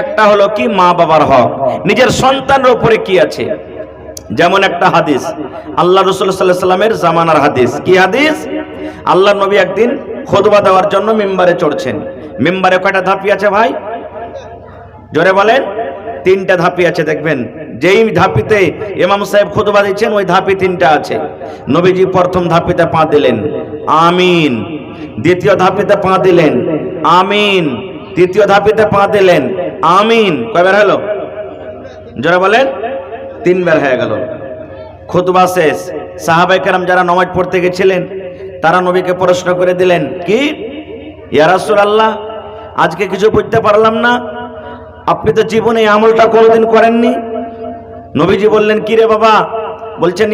একটা হলো কি মা বাবার হক, নিজের সন্তানের উপরে কি আছে। যেমন একটা হাদিস, আল্লাহ রাসূল সাল্লাল্লাহু আলাইহি ওয়াসাল্লামের জামানার হাদিস। কি হাদিস? আল্লাহ নবী একদিন খুতবা দেওয়ার জন্য মিম্বারে চড়ছেন। মিম্বারে কয়টা ধাপি আছে ভাই? জোরে বলেন। 3টা ধাপি আছে। দেখবেন যেই ধাপিতে ইমাম সাহেব খুতবা দিচ্ছেন ওই ধাপি 3টা আছে। নবীজি প্রথম ধাপিতে পা দিলেন, আমিন। দ্বিতীয় ধাপিতে পা দিলেন, আমিন। তৃতীয় ধাপিতে পা দিলেন, আমিন। কয়বার হলো? জোরে বলেন। 3 বার হয়ে গেল। খুতবা শেষ। সাহাবায়ে কেরাম যারা নামাজ পড়তে গেছিলেন তারা নবীকে প্রশ্ন করে দিলেন, কি ইয়া রাসূলুল্লাহ, আজকে কিছু বুঝতে পারলাম না, আপনি তো জীবনে এই আমলটা কোনোদিন করেননি। নবীজি বললেন, কি রে বাবা? বলছেন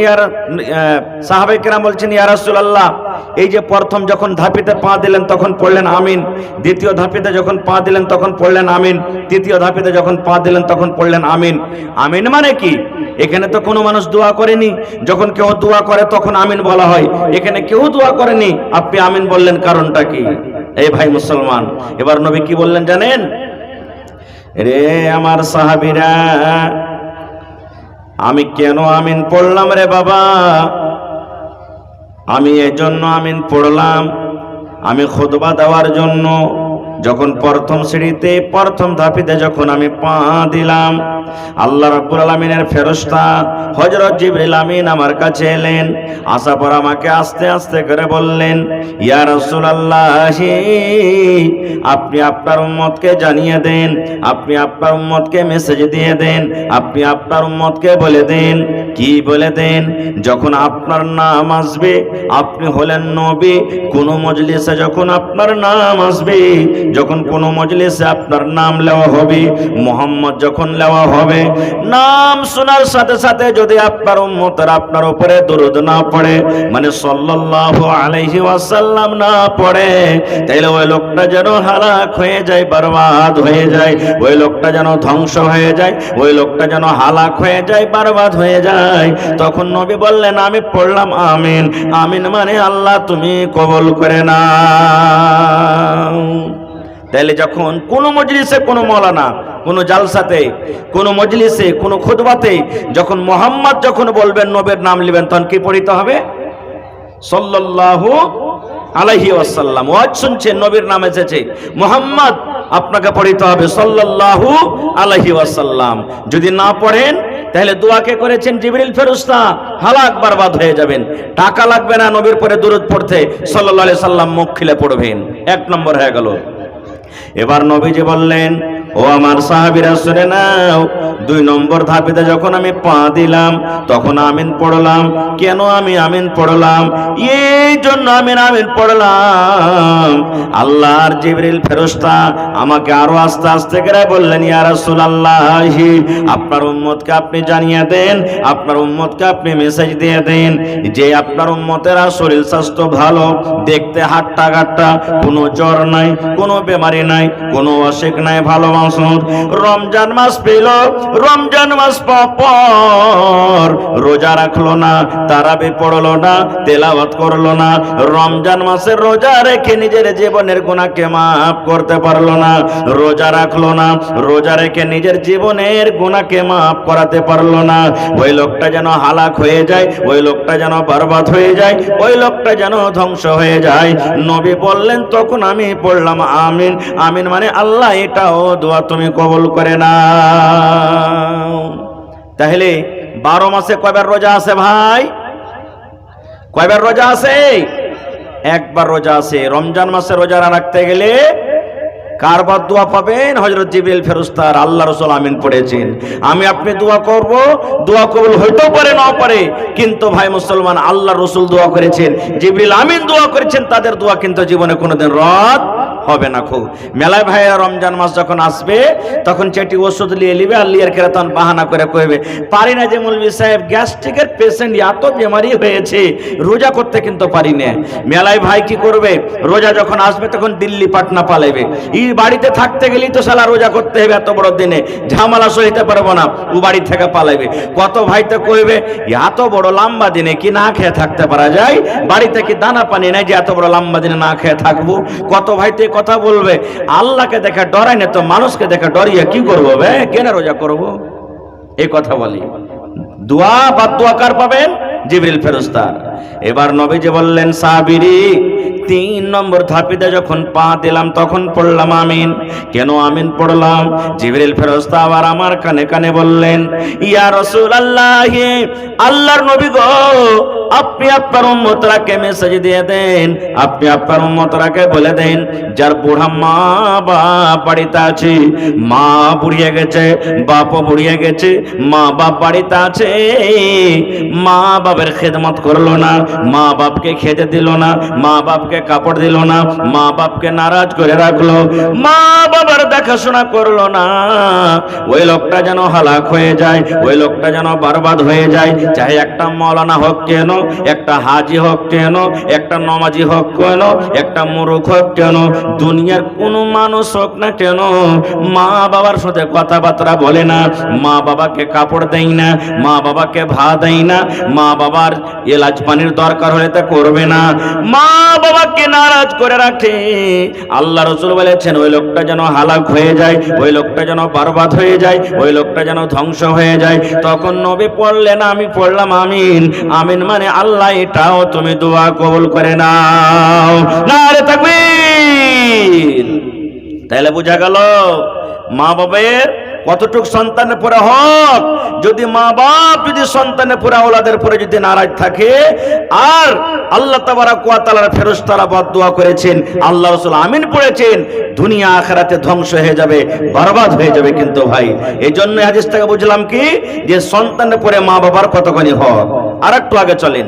সাহাবায়ে কেরাম বলছেন, ইয়া রাসূলুল্লাহ, এই যে প্রথম যখন ধাপিতে পা দিলেন তখন পড়লেন আমিন, দ্বিতীয় ধাপিতে যখন পা দিলেন তখন পড়লেন আমিন, তৃতীয় ধাপিতে যখন পা দিলেন তখন পড়লেন আমিন। আমিন মানে কি? এখানে তো কোনো মানুষ দোয়া করেনি, যখন কেউ দোয়া করে তখন আমিন বলা হয়। এখানে কেউ দোয়া করেনি, আপনি আমিন বললেন, কারণটা কি? এই ভাই মুসলমান, এবার নবী কি বললেন জানেন? রে আমার সাহাবীরা, আমি কেন আমিন পড়লাম রে বাবা? আমি এই জন্য আমিন পড়লাম, আমি খুতবা দেওয়ার জন্য যখন প্রথম সিঁড়িতে প্রথম ধাপিতে যখন আমি পা দিলাম, আল্লাহ রাব্বুল আলামিনের ফেরেশতা হযরত জিবরিল আমিন আমার কাছে এলেন। আসার পর আমাকে আস্তে আস্তে করে বললেন, ইয়া রাসূলুল্লাহ, আপনি আপনার উম্মতকে জানিয়ে দেন, আপনি আপনার উম্মতকে মেসেজ দিয়ে দেন, আপনি আপনার উম্মতকে বলে দেন। কি বলে দেন? যখন আপনার নাম আসবে, আপনি হলেন নবী, কোন মজলিসে যখন আপনার নাম আসবে, যখন কোন মজলিসে আপনার নাম নেওয়া হবে, মুহাম্মদ যখন নেওয়া হবে, নাম শোনার সাথে সাথে যদি আপনার উম্মতরা আপনার উপরে দরুদ না পড়ে, মানে সাল্লাল্লাহু আলাইহি ওয়াসাল্লাম না পড়ে, তাহলে ওই লোকটা যেন হালাক হয়ে যায়, বরবাদ হয়ে যায়, ওই লোকটা যেন ধ্বংস হয়ে যায়, ওই লোকটা যেন হালাক হয়ে যায়, বরবাদ হয়ে যায়। তখন নবী বললেন, আমি পড়লাম আমিন। আমিন মানে আল্লাহ তুমি কবুল করে নাও। তাহলে যখন কোন মজলিসে, কোন মাওলানা, কোন জালসাতে, কোন মজলিসে, কোন খুতবাতে যখন মুহাম্মদ যখন বলবেন, নবীর নাম নেবেন, তখন কি পড়তে হবে? সাল্লাল্লাহু আলাইহি ওয়াসাল্লাম। ওয়াজ শুনছেন, নবীর নাম এসেছে, মুহাম্মদ, আপনাকে পড়তে হবে সাল্লাল্লাহু আলাইহি ওয়াসাল্লাম। যদি না পড়েন তাহলে দোয়া কে করেছেন? জিবরিল ফেরেশতা, হালাক বরবাদ হয়ে যাবেন। টাকা লাগবে না নবীর পরে দরুদ পড়তে, সাল্লাল্লাহু আলাইহি সাল্লাম মুখ খুলে পড়বেন। 1 নম্বর হয়ে গেল। এবার নবীজি বললেন, ও আমার সাহাবীরা শুনে নাও, 2 নম্বর ধাপেতে যখন আমি পা দিলাম তখন আমিন পড়লাম। কেন আমি আমিন পড়লাম? এই জন্য আমিন পড়লাম, আল্লাহর জিবরিল ফেরেশতা আমাকে আরো আস্তে আস্তে করে বললেন, ইয়া রাসূলুল্লাহ, আপনার উম্মতকে আপনি জানিয়ে দেন, আপনার উম্মতকে আপনি মেসেজ দিয়ে দেন যে আপনার উম্মতেরা শরীর স্বাস্থ্য ভালো, দেখতে হাট্টা গাট্টা, কোনো জ্বর নাই, কোনো বেমারি নাই, কোনো অসুখ নাই, ভালো রমজান মাস পেল, রমজান মাস পর রোজা রাখলো না, তারাবি পড়লো না, তেলাওয়াত করলো না, রমজান মাসের রোজা রেখে নিজের জীবনের গুনাহকে মাফ করতে পারলো না, রোজা রাখলো না, রোজা রেখে নিজের জীবনের গুনাহকে মাফ করাতে পারলো না, ওই লোকটা যেন হালাক হয়ে যায়, ওই লোকটা যেন বরবাদ হয়ে যায়, ওই লোকটা যেন ধ্বংস হয়ে যায়। নবী বললেন, তখন আমি পড়লাম আমিন। আমিন মানে আল্লাহ এটাও দোয়া তুমি কবুল করে নাও। তাহলে 12 মাসে কয়বার রোজা আছে ভাই? কয়বার রোজা আছে? 1 বার রোজা আছে। রমজান মাসে রোজা রাখতে গেলে কারবার দোয়া পাবেন? হযরত জিবরিল ফেরেশতার আল্লাহ রাসূল আমিন পড়েছেন। আমি আপনি দোয়া করব, দোয়া কবুল হইতেও পারে নাও পারে, কিন্তু ভাই মুসলমান, আল্লাহ রাসূল দোয়া করেছেন, জিবরিল আমিন দোয়া করেছেন, তাদের দোয়া কিন্তু জীবনে কোনোদিন রদ হবে না। খুব মেলায় ভাইয়েরা, রমজান মাস যখন আসবে তখন চেটি ওষুধ নিয়ে নিবে, আর লিয়ার খেলে তখন বাহানা করে কইবে, পারি না যে মৌলভী সাহেব, গ্যাস্ট্রিকের পেশেন্ট, এত বেমারি হয়েছে, রোজা করতে কিন্তু পারি না। মেলায় ভাই কি করবে? রোজা যখন আসবে তখন দিল্লি পাটনা পালাইবে। এই বাড়িতে থাকতে গেলেই তো শালা রোজা করতে হবে, এত বড় দিনে ঝামেলা সইতে পারবো না, ও বাড়ি থেকে পালাইবে। কত ভাই তো কইবে, এত বড় লম্বা দিনে কি না খেয়ে থাকতে পারা যায়? বাড়িতে কি দানা পানি নাই যে এত বড় লম্বা দিনে না খেয়ে থাকবো? কত ভাই তো কথা বলবে, আল্লাহকে দেখে ডরাই না তো মানুষকে দেখে ডরিয়ে কি করবো? কেন রোজা করবো? এই কথা বলি। দোয়া বা দোয়া কার পাবেন? জিবরিল ফেরেশতা। এবার নবীজি বললেন, সাবিরি 3 নম্বর ধাপিতে যখন পা দিলাম তখন পড়লাম আমিন। কেন আমিন পড়লাম? জিবরিল ফেরেশতা আবার আমার কানে কানে বললেন, ইয়া রাসূলুল্লাহ, আল্লাহর নবী গো, আপনি আপনার উম্মতরাকে মেসেজ দিয়ে দেন, আপনি আপনার উম্মতরাকে বলে দেন, যার বুড়া মা বাপ বাড়িতে আছে, মা বুড়িয়ে গেছে, বাপও বুড়িয়ে গেছে, মা বাপ বাড়িতে আছে, মা বাবার খেদমত করলো না, মা বাপকে খেতে দিল না, মা বাপকে কাপড় দিল না, মা বাপকে নারাজ করে রাখলো, মা বাবার দেখাশোনা করলো না, ওই লোকটা যেন হালাক হয়ে যায়, ওই লোকটা যেন বরবাদ হয়ে যায়। চাহে একটা মাওলানা হোক কেন, একটা হাজি হোক কেন, একটা নমাজি হোক কেন, একটা মুরুখ হোক কেন, দুনিয়ার কোনো মানুষ হোক না কেন, মা বাবার সাথে কথাবার্তা বলে না, মা বাবাকে কাপড় দেয় না, মা বাবাকে ভাত দেয় না, মা বাবার এলাচ পানির দরকার হলে তা করবে না, মা বাবাকে নারাজ করে রাখে, আল্লাহ রাসূল বলেছেন ওই লোকটা যেন হালাক হয়ে যায়, ওই লোকটা যেন বরবাদ হয়ে যায়, ওই লোকটা যেন ধ্বংস হয়ে যায়। তখন নবী পড়লেন, আমি পড়লাম আমিন। আমিন মানে আল্লাহ এটাও তুমি দোয়া কবুল করে নাও। নারে তাকবীর। তাহলে বোঝা গেল মা বাবার কতটুক সন্তানের পরে হক। যদি মা বাপ যদি সন্তানের পরে আওলাদের পরে যদি নারাজ থাকে, আর আল্লাহ তাবারক ওয়া তাআলার ফেরেশতারা বদদুয়া করেছেন, আল্লাহ রাসূল আমিন পড়েছেন, দুনিয়া আখিরাতে ধ্বংস হয়ে যাবে, বরবাদ হয়ে যাবে। কিন্তু ভাই এই জন্য হাদিস থেকে বুঝলাম কি, যে সন্তানের পরে মা বাবার কতখানি হক। আর একটু আগে চলেন,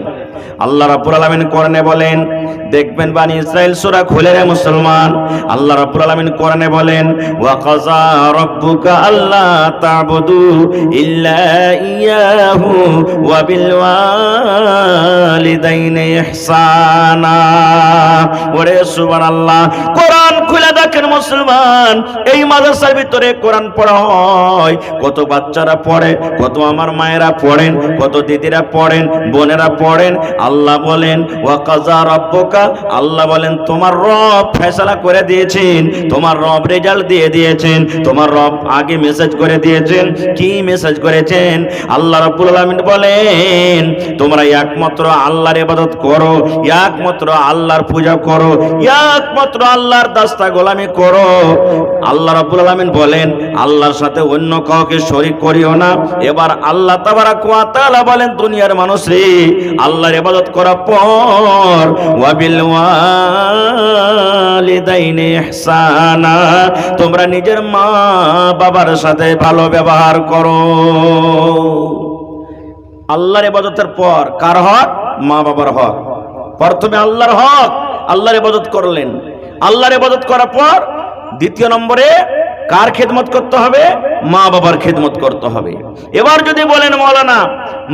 আল্লাহ রাব্বুল আলামিন কোরআনে বলেন, দেখবেন বানি ইসরাইল সূরা খুলে রে মুসলমান, আল্লাহ রাব্বুল আলামিন কোরআনে বলেন, ওয়া কাযা রাব্বুকা আল্লা তা'বুদু ইল্লা ইয়াহু ওয়া বিল ওয়ালিদাইনি ইহসানা। ওরে সুবহানাল্লাহ, কোরআন খুলে দেখেন মুসলমান, এই মাদ্রাসার ভিতরে কোরআন পড়া হয়, কত বাচ্চারা পড়ে, কত আমার মায়েরা পড়েন, কত দিদিরা পড়েন, বোনেরা পড়েন। আল্লাহ বলেন ওয়া কাযা রাব্বুকা, আল্লাহ বলেন তোমার রব ফয়সালা করে দিয়েছেন, তোমার রব রেজাল্ট দিয়ে দিয়েছেন, তোমার রব আগে মেসেজ করে দিয়েছেন। কি মেসেজ করেছেন? আল্লাহ রাব্বুল আলামিন বলেন তোমরা একমাত্র আল্লাহর ইবাদত করো, একমাত্র আল্লাহর পূজা করো, একমাত্র আল্লাহর দাস্তা গোলামি করো। আল্লাহ রাব্বুল আলামিন বলেন আল্লাহর সাথে অন্য কাউকে শরীক করিও না। এবার আল্লাহ তাবারক ওয়া তাআলা বলেন দুনিয়ার মানুষ রে, আল্লাহর ইবাদত করার পর ওয়া বিল ওয়ালিদাইনি ইহসানা, তোমরা নিজের মা বাবার সাথে ভালো ব্যবহার করো। আল্লাহর ইবাদতের পর কার হক? মা বাবার হক। প্রথমে আল্লাহর হক, আল্লাহর ইবাদত করলেন, আল্লাহর ইবাদত করার পর দ্বিতীয় নম্বরে কার খেদমত করতে হবে? মা বাবার খেদমত করতে হবে। এবার যদি বলেন মাওলানা,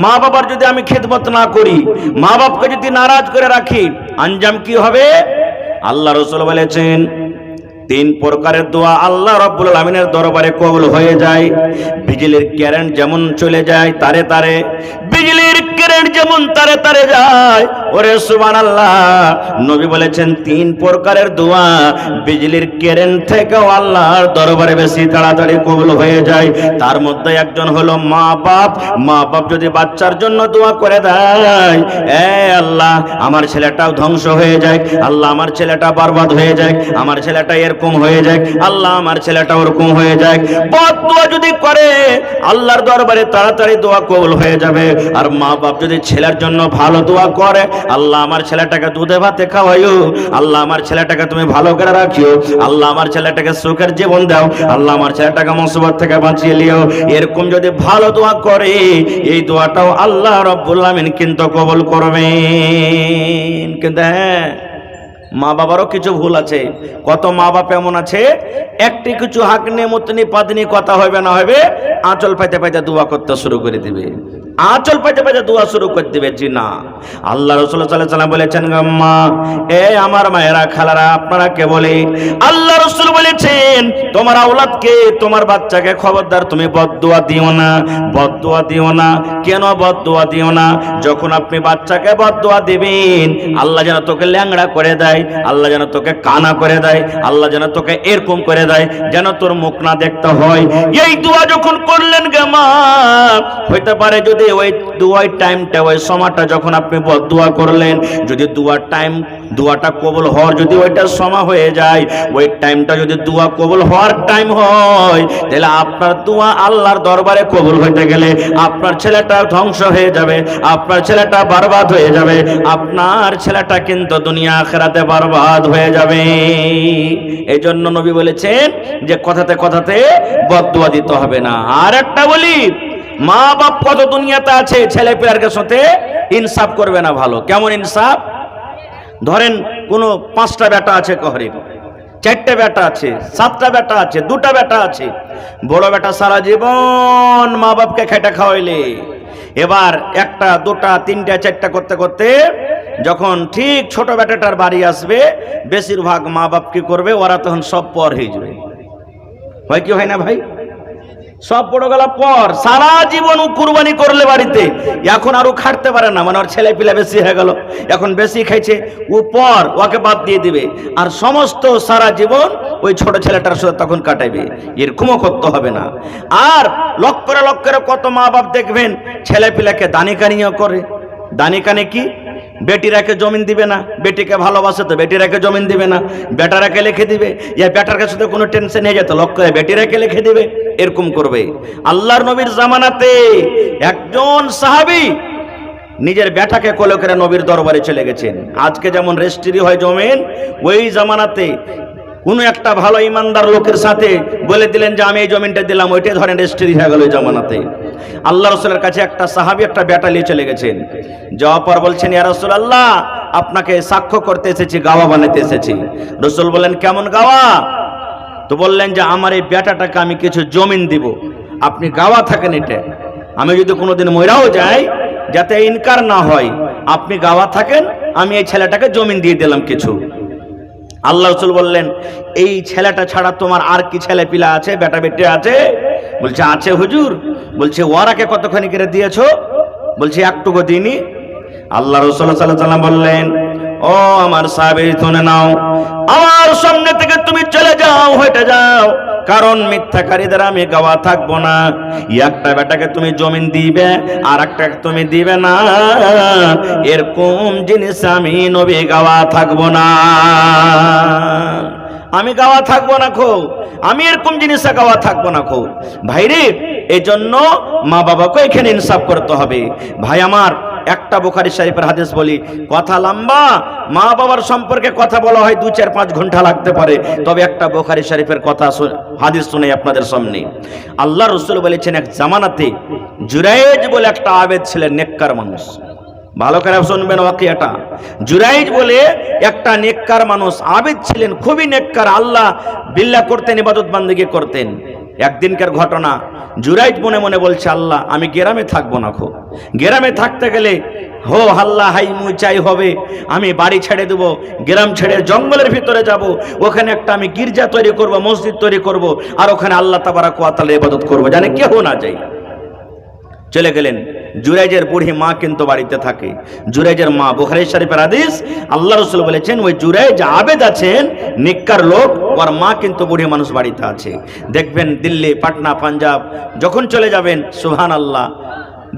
মা বাবার যদি আমি খেদমত না করি, মা বাপকে যদি নারাজ করে রাখি, আঞ্জাম কি হবে? আল্লাহ রাসূল বলেছেন 3 প্রকারের দোয়া আল্লাহ রাব্বুল আলামিনের দরবারে কবুল হয়ে যায়। বিজলির কারেন্ট যেমন চলে যায় তারে তারে, বিজলির কারেন্ট যেমন তারে তারে যায়, ওরে সুবহানাল্লাহ, নবী বলেছেন 3 প্রকারের দোয়া বিজলির কারেন্ট থেকেও আল্লাহর দরবারে বেশি তাড়াতাড়ি কবুল হয়ে যায়। তার মধ্যে একজন হলো মা বাপ। মা বাপ যদি বাচ্চার জন্য দোয়া করে দেয়, এ আল্লাহ আমার ছেলেটাও ধ্বংস হয়ে যায়, আল্লাহ আমার ছেলেটা বরবাদ হয়ে যায়, আমার ছেলেটা এরকম হয়ে যায়, আল্লাহ আমার ছেলেটা ওরকম হয়ে যায়, বদদুয়া যদি করে আল্লাহর দরবারে তাড়াতাড়ি দোয়া কবুল হয়ে যাবে। আর মা বাপ যদি ছেলের জন্য ভালো দোয়া করে, আল্লাহ আমার ছেলেটাকে দুধে ভাতে খাওয়াইও, আল্লাহ আমার ছেলেটাকে তুমি ভালো করে রাখিও, আল্লাহ আমার ছেলেটাকে সুখের জীবন দাও, আল্লাহ আমার ছেলেটাকে মুসিবত থেকে বাঁচিয়ে লিও, এরকম যদি ভালো দোয়া করে এই দোয়াটাও আল্লাহ রাব্বুল আলামিন কিন্তু কবুল করবেন। কিন্তু হ্যাঁ, মা বাবারও কিছু ভুল আছে। কত মা বাপ এমন আছে একটি কিছু হাঁকনি মুতনি পাতনি কথা হবে না হবে, আঁচল পাইতে পাইতে দোয়া করতে শুরু করে দিবে, আঁচল পাইতে পাইতে দোয়া শুরু করে দিবে। জি না, আল্লাহ রাসূল সাল্লাল্লাহু আলাইহি ওয়াসাল্লাম বলেছেন, আম্মা, এ আমার মায়েরা, খালারা, আপনারা কে বলে আল্লাহ রাসূল বলেছেন, তোমার আওলাদকে, তোমার বাচ্চাকে খবরদার তুমি বদদুয়া দিও না, বদদুয়া দিও না। কেন বদদুয়া দিও না? যখন আপনি বাচ্চাকে বদদুয়া দিবেন, আল্লাহ যেন তোকে ল্যাংড়া করে দেয়, আল্লাহ যেন তোকে কানা করে দেয়, আল্লাহ যেন তোকে এরকম করে দেয় যেন তোর মুখ না দেখতে হয়। এই দোয়া যখন করলেন গে মা, হইতে পারে যদি ওই দোয়ার টাইমটা, ওই সময়টা যখন আপনি বদদুয়া করলেন, যদি দোয়াটা কবুল হওয়ার যদি ওইটা সময় হয়ে যায়, ওই টাইমটা যদি দোয়া কবুল হওয়ার টাইম হয়, তাহলে আপনার দোয়া আল্লাহর দরবারে কবুল হইতে গেলে আপনার ছেলেটা ধ্বংস হয়ে যাবে, আপনার ছেলেটা বরবাদ হয়ে যাবে, আপনার ছেলেটা কিন্তু দুনিয়া আখিরাতে বরবাদ হয়ে যাবে। এই জন্য নবী বলেছেন যে কথাতে কথাতে বদদুয়া দিতে হবে না। আর একটা বলি, মা বাপ কত দুনিয়াতে আছে, ছেলে পেয়ারকে সাথে ইনসাফ করবে না। ভালো কেমন ইনসাফ? ধরেন কোনো 5টা বেটা আছে ঘরে, 4টে বেটা আছে, 7টা বেটা আছে, 2টা বেটা আছে। বড় বেটা সারা জীবন মা বাপকে খেটে খাওয়াইলে, এবার 1টা 2টা 3টা 4টা করতে করতে যখন ঠিক ছোট বেটাটার বাড়ি আসবে, বেশিরভাগ মা বাপ কি করবে, ওরা তখন সব পর হয়ে যাবে। হয় কি হয় না ভাই? সব পড়ে গেল পর, সারা জীবন কুরবানি করলে বাড়িতে, এখন আর ও খাটতে পারে না, মানে ওর ছেলে পিলা বেশি হয়ে গেল, এখন বেশি খাইছে, ও পর, ওকে বাদ দিয়ে দিবে, আর সমস্ত সারা জীবন ওই ছোট ছেলেটার সাথে তখন কাটাইবে। এরকমও করতে হবে না। আর লক্ষ কত মা বাপ দেখবেন ছেলে পিলাকে দানি কানিও করে। দানি কানে কি? বেটিরাকে জমিন দিবে না, বেটিকে ভালোবাসে তো বেটিরাকে জমিন দিবে না, বেটারাকে লিখে দিবে, ইয়া বেটার কাছে তো কোনো টেনশন হয়ে যেত, লক্ষ্য বেটিরাকে লিখে দিবে, এরকম করবে। আল্লাহর নবীর জামানাতে একজন সাহাবী নিজের বেটাকে কোলে করে নবীর দরবারে চলে গেছেন। আজকে যেমন রেজিস্ট্রি হয় জমিন, ওই জামানাতে কোনো একটা ভালো ইমানদার লোকের সাথে বলে দিলেন যে আমি এই জমিনটা দিলাম, ওইটাই ধরেন রেজিস্ট্রি হয়ে গেল ওই জামানাতে। আল্লাহ রাসূলের কাছে একটা সাহাবী একটা বেটা নিয়ে চলে গেছেন। যাওয়ার পর বলছেন, ইয়া রাসূলুল্লাহ, আপনাকে সাক্ষ্য করতে এসেছি, গাওয়া বানাতে এসেছি। রাসূল বললেন, কেমন গাওয়া? তো বললেন যে আমার এই বেটাটাকে আমি কিছু জমিন দিব, আপনি গাওয়া থাকেন, এটা আমি যদি কোনোদিন মইরাও যাই যাতে ইনকার না হয়, আপনি গাওয়া থাকেন, আমি এই ছেলেটাকে জমিন দিয়ে দিলাম কিছু। আল্লাহ রাসূল বললেন, এই ছেলেটা ছাড়া তোমার আর কি ছেলে পিলা আছে, বেটা বেটি আছে? বলছে আছে হুজুর। বলছে ওরাকে কতখানি করে দিয়েছো? বলছে একটুকু দিইনি। আল্লাহ রাসূল সাল্লাল্লাহু আলাইহি ওয়াসাল্লাম বললেন, ও আমার সাহাবী, শুনে নাও, আমার সামনে থেকে তুমি চলে যাও, হটে যাও, কারণ মিথ্যাকারীদের আমি গাওয়া থাকবো না। একটা বেটাকে তুমি জমিন দিবে, আর একটাকে তুমি দিবে না, এরকম জিনিস আমি নবী গাওয়া থাকবো না, আমি গাওয়া থাকবো না খো, আমি এরকম জিনিসে গাওয়া থাকবো না খো। ভাইরে, এই জন্য মা বাবাকে এখানে ইনসাফ করতে হবে। ভাই আমার, একটা বুখারী শরীফের হাদিস বলি, কথা লম্বা, মা বাবার সম্পর্কে কথা বলা হয় 2-4-5 ঘন্টা লাগতে পারে, তবে একটা বুখারী শরীফের কথা হাদিস শুনে আপনাদের সামনে। আল্লাহ রাসূল বলেছেন, এক জামানাতে জুরাইজ বলে একটা আবেদ ছিলেন, নেককার মানুষ। ভালো করে শুনবেন ওয়াকিয়াটা। জুরাইজ বলে একটা নেককার মানুষ, আবেদ ছিলেন, খুবই নেককার, আল্লাহ বিল্লাহ করতেন, ইবাদত বান্দেগি করতেন। একদিনকার ঘটনা, জুরাইজ মনে মনে বলছে, আল্লাহ আমি গ্রামে থাকবো না খো, গ্রামে থাকতে গেলে হো হাল্লা হাই মুচাই হবে, আমি বাড়ি ছেড়ে দেবো, গ্রাম ছেড়ে জঙ্গলের ভিতরে যাব, ওখানে একটা আমি গির্জা তৈরি করব, মসজিদ তৈরি করব, আর ওখানে আল্লাহ তাবারাক ওয়া তাআলার ইবাদত করব, জানে কেউ না যায়। চলে গেলেন। জুরাইজের বুড়ি মা কিন্তু বাড়িতে থাকে, জুরাইজের মা, বুখারী শরীফের হাদিস। আল্লাহ রাসূল বলেছেন, ওই জুরাইজ আবেদ আছেন, নেককার লোক, ওর মা কিন্তু বুড়ি মানুষ বাড়িতে আছে। দেখবেন দিল্লি, পাটনা, পাঞ্জাব যখন চলে যাবেন, সুবহানাল্লাহ,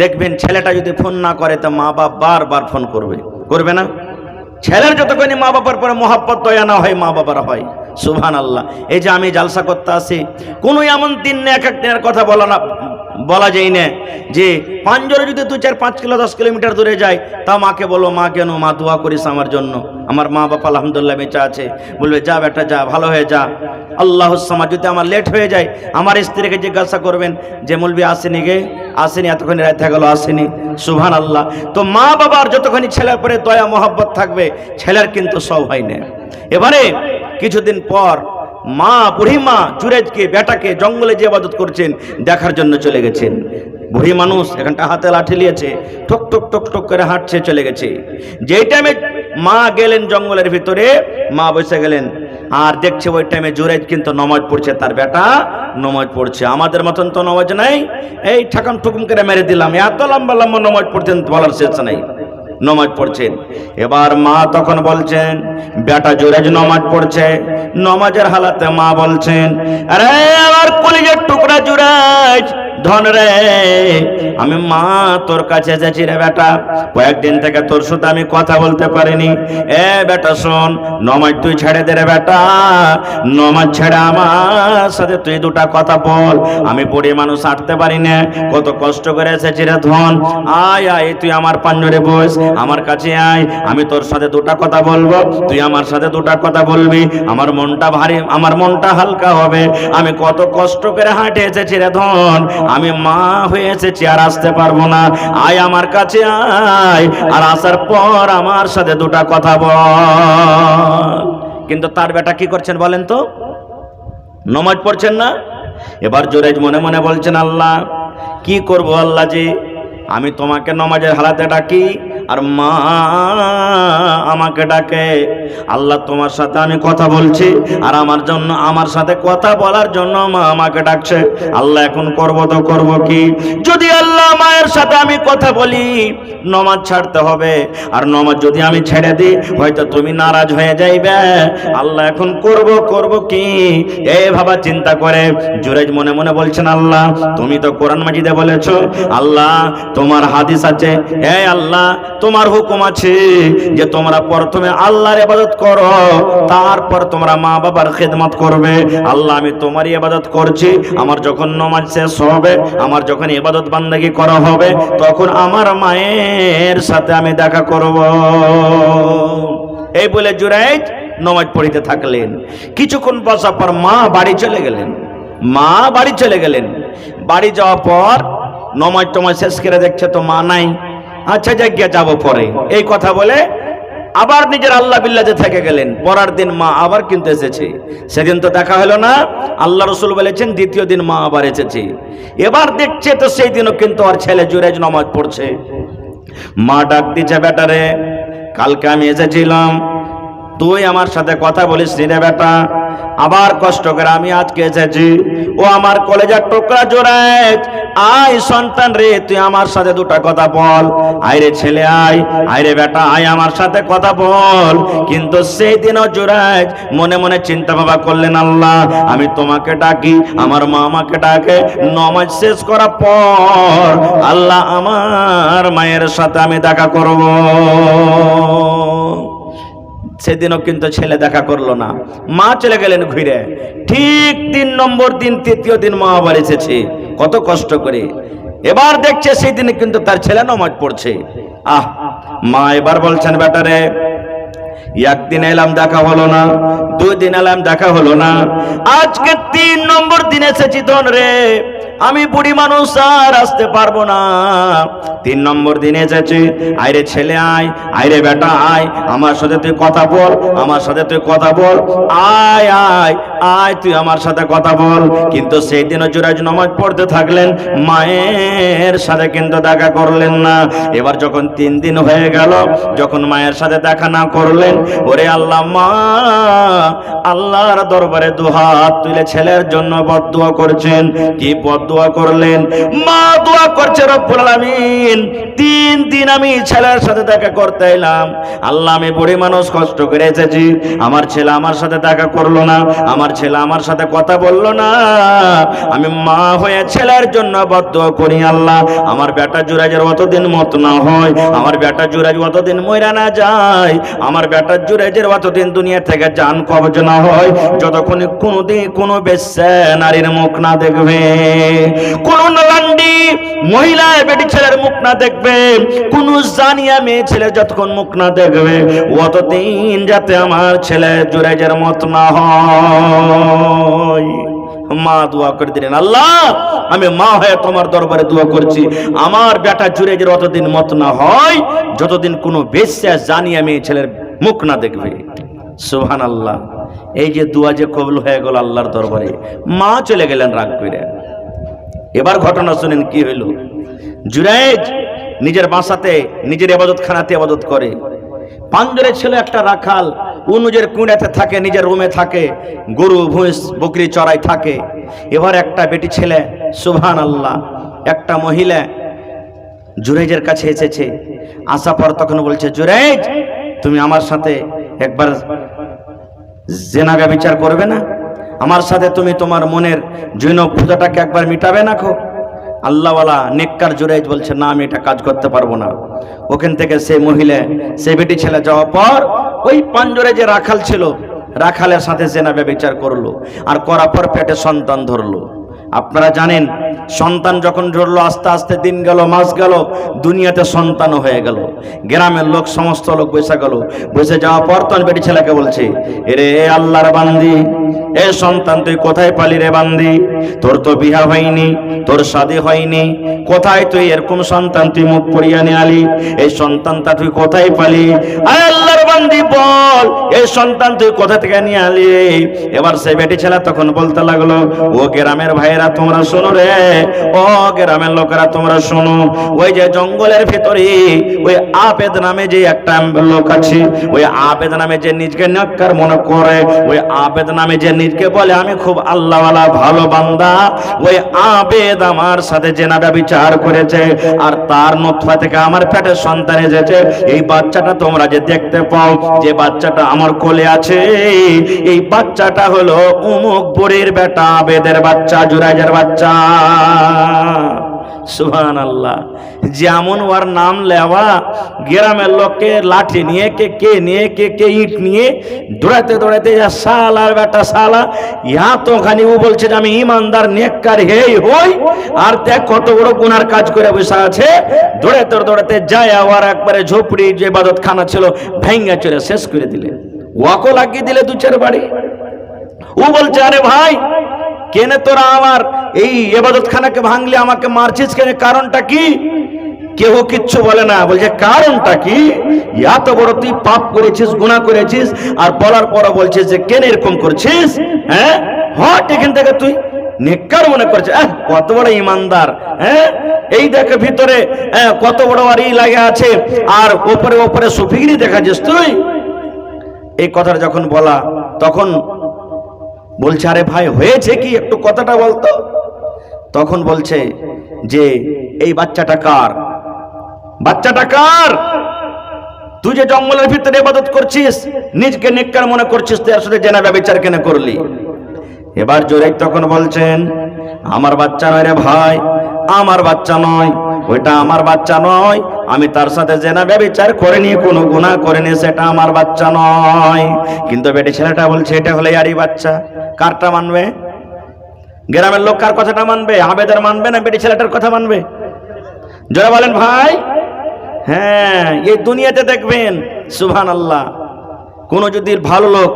দেখবেন ছেলেটা যদি ফোন না করে তো মা বাপ বারবার ফোন করবে, করবে না? ছেলের যতক্ষণ মা বাবার পরে মহব্বত দয়া না হয়, মা বাবার হয়। সুবহানাল্লাহ। এই যে আমি জালসা করতে আসি, কোনো এমন দিন না এক এক দিনের কথা বলা যায় না যে পাঞ্জরে যদি 2-4-5 কিলো 10 কিলোমিটার দূরে যায়, তা মাকে বলো, মা কেন, মা দোয়া করিস আমার জন্য, আমার মা বাবা আলহামদুলিল্লাহ বেঁচে আছে। বলবে, যা বেটা যা, ভালো হয়ে যা, আল্লাহুস সামাদ। যদি আমার লেট হয়ে যায়, আমার স্ত্রীকে জিজ্ঞাসা করবেন যে মৌলবি আসেনি গে, আসেনি, এতক্ষণ রাত হয়ে গেল আসেনি। সুবহানাল্লাহ। তো মা বাবার যতক্ষণ ছেলের পরে দয়া মহব্বত থাকবে, ছেলের কিন্তু সব হয় না। এবারে কিছুদিন পর মা, বুড়ি মা জুরেজকে বেটাকে জঙ্গলে যে ইবাদত করছেন দেখার জন্য চলে গেছেন। বুড়ি মানুষ এখানটা হাতে লাঠি নিয়েছে, ঠক ঠক ঠক ঠক করে হাঁটছে চলে গেছে। যেই টাইমে মা গেলেন জঙ্গলের ভিতরে, মা বসে গেলেন আর দেখছে ওই টাইমে জুরেজ কিন্তু নামাজ পড়ছে, তার বেটা নামাজ পড়ছে। আমাদের মতন তো নামাজ নাই, এই ঠাকাম ঠুকুম করে মেরে দিলাম, এত লম্বা লম্বা নামাজ পড়তেন বলার শেষ নাই, নামাজ পড়ছেন। এবার মা তখন বলছেন, বেটা জুরেজ নামাজ পড়ছে, নামাজের হালাতে মা বলছেন, আরে আমার কলিজার টুকরা জুরেজ ধন রে, আমি মা তোর কাছে এসেছি রে বেটা, কয়েকদিন থেকে তোর সাথে আমি কথা বলতে পারিনি। এ বেটা শোন, নামাজ তুই ছেড়ে দে রে বেটা, নামাজ ছেড়ে আমার সাথে তুই দুটা কথা বল। আমি বুড়ি মানুষ হাঁটতে পারি না, কত কষ্ট করে এসেছি রে ধন, আয় আয় তুই আমার পাঞ্জরে বস, আমার কাছে আয়, আমি তোর সাথে দুটা কথা বলবো, তুই আমার সাথে দুটা কথা বলবি, আমার মনটা ভারী, আমার মনটা হালকা হবে। আমি কত কষ্ট করে হাঁটে এসেছি রে ধন, আমি মা হয়ে এসেছি আর আসতে পারবো না, আয় আমার কাছে আয়, আর আসার পর আমার সাথে দুটা কথা বল। কিন্তু তার বেটা কি করছেন বলেন তো, নামাজ পড়ছেন না। এবার জুরেজ মনে মনে বলছেন, আল্লাহ কি করব আল্লাহ জি, আমি তোমাকে নামাজের হালাতে ডাকি আর মা আমাকে ডাকে। আল্লাহ তোমার সাথে আমি কথা বলছি আর আমার সাথে কথা বলার জন্য মা আমাকে ডাকছে। আল্লাহ এখন করব তো করব কি? যদি আল্লাহ মায়ের সাথে আমি কথা বলি নামাজ ছাড়তে হবে, আর নামাজ যদি আমি ছেড়ে দিই হয়তো তুমি নারাজ হয়ে যাইবে। আল্লাহ এখন করব কি? এই ভাবা চিন্তা করে জুরেজ মনে মনে বলছেন, আল্লাহ তুমি তো কোরআন মাজিদে বলেছো, আল্লাহ তোমার হাদিস আছে, এই আল্লাহ তোমার হুকুম আছে যে তোমরা প্রথমে আল্লাহর ইবাদত করো, তারপর তোমরা মা বাবার খিদমত করবে। আল্লাহ আমি তোমারই ইবাদত করছি, আমার যখন নামাজ শেষ হবে, আমার যখন ইবাদত বান্দাগি করা হবে, তখন আমার মায়ের সাথে আমি দেখা করব। এই বলে জুরাইজ নামাজ পড়িতে থাকলেন। কিছুক্ষণ বসার পর মা বাড়ি চলে গেলেন। বাড়ি যাওয়ার পর নামাজ টমাজ শেষ করে দেখছে তো মা নাই, আচ্ছা জায়গা যাবো পরে, এই কথা বলে আবার নিজের আল্লাহ বিল্লাতে থেকে গেলেন। পরের দিন মা আবার কিন্তু এসেছে, সেদিন তো দেখা হলো না। আল্লাহ রসুল বলেছেন দ্বিতীয় দিন মা আবার এসেছে। এবার দেখছে তো সেই দিনও কিন্তু আর ছেলে জুরেজ নামাজ পড়ছে। মা ডাক দিচ্ছে, বেটারে কালকে আমি এসেছিলাম, তুই আমার সাথে কথা বলিস রে বেটা, আবার কষ্ট করে আমি আজকে এসেছি। ও আমার কলেজার টুকরা জুরেজ, আয় সন্তান রে, তুই আমার সাথে দুটা কথা বল। আয় রে ছেলে, আয় রে বেটা, আয় আমার সাথে কথা বল। কিন্তু সেই দিনও জুরেজ মনে মনে চিন্তা ভাবনা করলেন, আল্লাহ আমি তোমাকে ডাকি, আমার মা আমাকে ডাকে, নামাজ শেষ করার পর আল্লাহ আমার মায়ের সাথে আমি দেখা করব। সেদিনও কিন্তু ছেলে দেখা করলো না, মা চলে গেলেন ঘুরে। ঠিক 3 নম্বর দিন, তৃতীয় দিন মা আবার এসেছে কত কষ্ট করে। এবার দেখছে সেই দিনে কিন্তু তার ছেলে নামাজ পড়ছে। মা এবার বলছেন, বেটারে একদিন এলাম দেখা হলো না, 2 দিন এলাম দেখা হলো না, আজকে 3 নম্বর দিন এসেছি ধন রে, আমি বুড়ি মানুষ আর আসতে পারবো না, 3 নম্বর দিন এসেছি। আইরে ছেলে, আইরে বেটা, আয় আমার সাথে তুই কথা বল, আমার সাথে তুই কথা বল, আয় আয় আয় তুই আমার সাথে কথা বল। কিন্তু সেই দিনও জুরাইজ নামাজ পড়তে থাকলেন, মায়ের সাথে কিন্তু দেখা করলেন না। এবার যখন 3 দিন হয়ে গেল, যখন মায়ের সাথে দেখা না করলেন, ওরে আল্লাহ, মা আল্লাহর দরবারে 2 হাত তুলে ছেলের জন্য বদদুয়া করছেন। কি বদদুয়া করলেন? মা দোয়া করছে, রব্বুল আলামিন 3 দিন আমি ছেলের সাথে দেখা করতে এলাম, আল্লাহ আমি বুড়ি মানুষ কষ্ট করে এসেছি, আমার ছেলে আমার সাথে দেখা করলো না, আমার ছেলে আমার সাথে কথা বললো না, আমি মা হয়ে ছেলের জন্য বদদুয়া করি, আল্লাহ আমার বেটা জুরাইজের অতদিন মত না হয়, আমার বেটা জুরাইজ অতদিন মইরা না যায়, আমার বেটা জুরাইজের অতদিন দুনিয়া থেকে জান কবজ না হয়, যতক্ষণ কোনোদিন কোনো বেশ্যা নারীর মুখ না দেখবে, কোন লান্ডি মহিলা বেটি ছেলের মুখ না দেখবে, কোন জানিয়া মেয়ে ছেলে যতক্ষণ মুখ না দেখবে, অতদিন যাতে আমার ছেলে জুরাইজের মত না হয়। মা দোয়া করে দিলেন, আল্লাহ আমি মা হয়ে তোমার দরবারে দোয়া করছি, আমার বেটা জুরাইজের অতদিন মত না হয় যতদিন কোনো বেশ্যা জানিয়া মেয়ে ছেলের মুখ না দেখবে। সুবহানাল্লাহ। এই যে দুয়া যে কবুল হয়ে গেল আল্লাহর দরবারে, মা চলে গেলেন রাগ করে। এবার ঘটনা শুনেন কি হইল। জুরাইজ নিজের বাসাতে নিজের ইবাদত খানাতে ইবাদত করে। পাঞ্জরে ছিল একটা রাখাল, ও নিজের কুঁড়াতে থাকে, নিজের রুমে থাকে, গরু ভুঁস বকরি চড়াই থাকে। এবার একটা বেটি ছেলে, সুবহানাল্লাহ, একটা মহিলা জুরাইজের কাছে এসেছে। আসা পর তখন বলছে, জুরাইজ তুমি আমার সাথে একবার জিনা ব্যভিচার করবে না? আমার সাথে তুমি তোমার মনের জৈন পূজাটাকে একবার মিটাবে না? আল্লাহওয়ালা নেককার জুরাইজ বলছে, না আমি এটা কাজ করতে পারবো না। ওখান থেকে সেই মহিলা, সেই বেটি ছেলে যাওয়ার পর ওই পাঞ্জরে যে রাখাল ছিল, রাখালের সাথে জিনা ব্যভিচার করলো, আর করার পর পেটে সন্তান ধরলো। আপনারা জানেন, সন্তান যখন ধরলো, আস্তে আস্তে দিন গেল, মাস গেল, দুনিয়াতে সন্তানও হয়ে গেল। গ্রামের লোক, সমস্ত লোক বসে গেল। বসে যাওয়ার পর তখন বেটি ছেলেকে বলছে, এরে আল্লাহর বান্দি, এ সন্তান তুই কোথায় পালি রে বান্দি? তোর তো বিয়া হয়নি, তোর শাদী হয়নি, কোথায় তুই এরকম সন্তান তুই মুখ পড়িয়া নিয়ে আলি? এই সন্তানটা তুই কোথায় পালি? আয় আল্লাহর বান্দি বল, এই সন্তান তুই কোথা থেকে নিয়ে আলি? এবার সেই বেটি ছেলে তখন বলতে লাগলো, ও গ্রামের ভাইয়েরা তোমরা শোনো রে, ও গ্রামের লোকেরা তোমরা শোনো, ওই যে জঙ্গলের ভিতরে ওই আবেদ নামে যে একটা লোক আছে, ওই আবেদ নামে যে নিজকে নেককার মনে করে, ওই আবেদ নামে যে নিজকে বলে আমি খুব আল্লাহওয়ালা ভালো বান্দা, ওই আবেদ আমার সাথে জিনা ব্যভিচার করেছে, আর তার নতফা থেকে আমার পেটে সন্তান এসেছে। এই বাচ্চাটা তোমরা যে দেখতে পাও, যে বাচ্চাটা আমার কোলে আছে, এই বাচ্চাটা হলো অমুক বুড়ির বেটা আবেদের বাচ্চা, জুরাইজের বাচ্চা। সুবহানাল্লাহ। যেমন ওর নাম লেওয়া, গ্রামের লোককে লাঠি নিয়ে কে নিয়ে কে ইট নিয়ে দৌড়াতে দৌড়াতে, সালার বেটা সালা, ইহা তো ওখানে ও বলছে যে আমি ইমানদার নেককার হেই হই, আর দেখ কত বড় গুনার কাজ করে বসে আছে। দৌড়াতে দৌড়াতে যায়, আবার একবারে ঝোপড়ি যে ইবাদত খানা ছিল ভেঙ্গা চড়ে শেষ করে দিলে, ওয়াকও লাগিয়ে দিলে দু চার বাড়ি। ও বলছে, আরে ভাই কেনে তোরা আমার এই ইবাদত খানাকে ভাঙলি, আমাকে মারছিস কেন? কারণটা কি? কেউ কিচ্ছু বলে না। বলছে কারণটা কি? এত বড় তুই পাপ করেছিস, গুনাহ করেছিস, আর বলার পর বলছিস যে কেন এরকম করছিস? হ্যাঁ, হট এখান থেকে, তুই নেককার মনে করছিস, কত বড় ইমানদার। হ্যাঁ, এই দেখে ভিতরে কত বড় আর ই লাগে আছে, আর ওপরে ওপরে সুফিগিরি দেখাচ্ছিস তুই। এই কথাটা যখন বলা, তখন বলছে, আরে ভাই হয়েছে কি, একটু কথাটা বলতো। তখন বলছে যে এই বাচ্চাটা কার? বাচ্চাটা কার? তুই যে জঙ্গলের ভিতরে ইবাদত করছিস, নিজকে নেককার মনে করছিস, তুই আসলে জিনা ব্যভিচার কেন করলি? এবার জুরাইজ তখন বলছেন, আমার বাচ্চা নয় রে ভাই, আমার বাচ্চা নয়, ওইটা আমার বাচ্চা নয়, আমি তার সাথে জিনা ব্যভিচার করিনি, কোনো গুনাহ করিনি, সেটা আমার বাচ্চা নয়। কিন্তু বেটি ছেলেটা বলছে এটা হলে আরই বাচ্চা। কারটা মানবে? গ্রামের লোক কার কথাটা মানবে? আবেদের মানবে না বেটি ছেলেটার কথা মানবে? যারা বলেন ভাই, হ্যাঁ, এই দুনিয়াতে দেখবেন সুবহানাল্লাহ, কোন যদি ভালো লোক,